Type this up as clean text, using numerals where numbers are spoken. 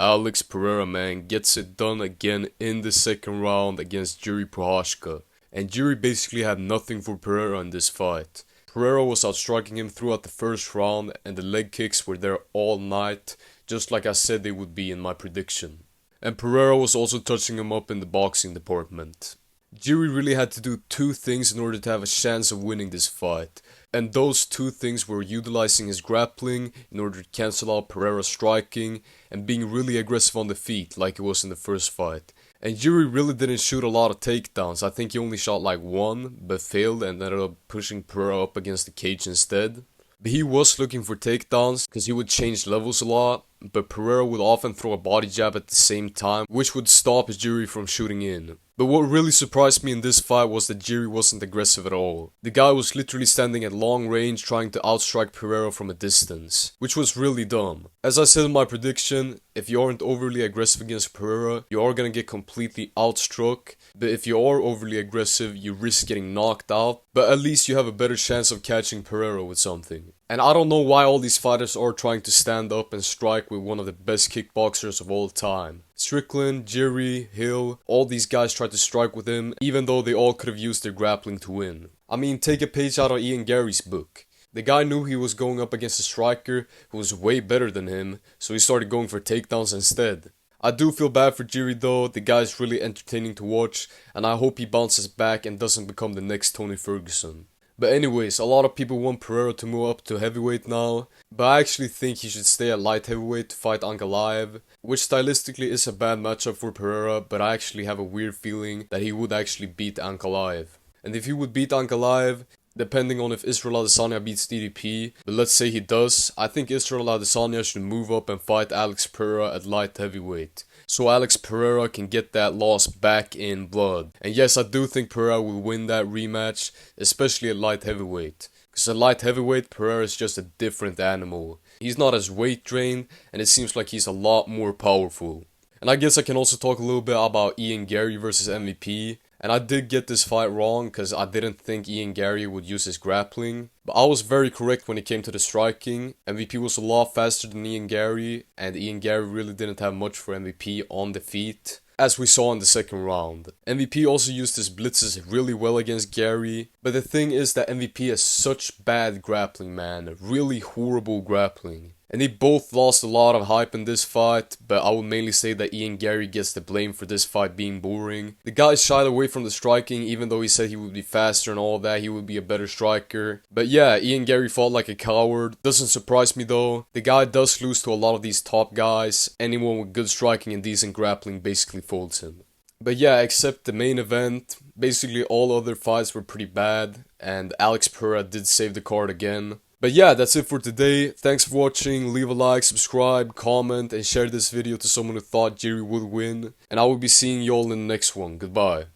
Alex Pereira, man, gets it done again in the second round against Jiri Prochazka. And Jiri basically had nothing for Pereira in this fight. Pereira was outstriking him throughout the first round, and the leg kicks were there all night, just like I said they would be in my prediction. And Pereira was also touching him up in the boxing department. Jiri really had to do two things in order to have a chance of winning this fight. And those two things were utilizing his grappling in order to cancel out Pereira's striking and being really aggressive on the feet like he was in the first fight. And Jiri really didn't shoot a lot of takedowns. I think he only shot like one, but failed and ended up pushing Pereira up against the cage instead. But he was looking for takedowns because he would change levels a lot, but Pereira would often throw a body jab at the same time, which would stop Jiri from shooting in. But what really surprised me in this fight was that Jiri wasn't aggressive at all. The guy was literally standing at long range trying to outstrike Pereira from a distance, which was really dumb. As I said in my prediction, if you aren't overly aggressive against Pereira, you are gonna get completely outstruck. But if you are overly aggressive, you risk getting knocked out, but at least you have a better chance of catching Pereira with something. And I don't know why all these fighters are trying to stand up and strike with one of the best kickboxers of all time. Strickland, Jiri, Hill, all these guys tried to strike with him, even though they all could have used their grappling to win. I mean, take a page out of Ian Gary's book. The guy knew he was going up against a striker who was way better than him, so he started going for takedowns instead. I do feel bad for Jiri though, the guy's really entertaining to watch, and I hope he bounces back and doesn't become the next Tony Ferguson. But anyways, a lot of people want Pereira to move up to heavyweight now, but I actually think he should stay at light heavyweight to fight Ankalaev, which stylistically is a bad matchup for Pereira, but I actually have a weird feeling that he would actually beat Ankalaev. And if he would beat Ankalaev, depending on if Israel Adesanya beats DDP, but let's say he does, I think Israel Adesanya should move up and fight Alex Pereira at light heavyweight, so Alex Pereira can get that loss back in blood. And yes, I do think Pereira will win that rematch, especially at light heavyweight. Because at light heavyweight, Pereira is just a different animal. He's not as weight drained, and it seems like he's a lot more powerful. And I guess I can also talk a little bit about Ian Gary versus MVP. And I did get this fight wrong because I didn't think Ian Gary would use his grappling. But I was very correct when it came to the striking. MVP was a lot faster than Ian Gary, and Ian Gary really didn't have much for MVP on the feet, as we saw in the second round. MVP also used his blitzes really well against Gary, but the thing is that MVP has such bad grappling, man, really horrible grappling. And they both lost a lot of hype in this fight, but I would mainly say that Ian Gary gets the blame for this fight being boring. The guy shied away from the striking, even though he said he would be faster and all that, he would be a better striker. But yeah, Ian Gary fought like a coward. Doesn't surprise me though. The guy does lose to a lot of these top guys. Anyone with good striking and decent grappling basically folds him. But yeah, except the main event, basically all other fights were pretty bad, and Alex Pereira did save the card again. But yeah, that's it for today. Thanks for watching. Leave a like, subscribe, comment, and share this video to someone who thought Jiri would win. And I will be seeing y'all in the next one. Goodbye.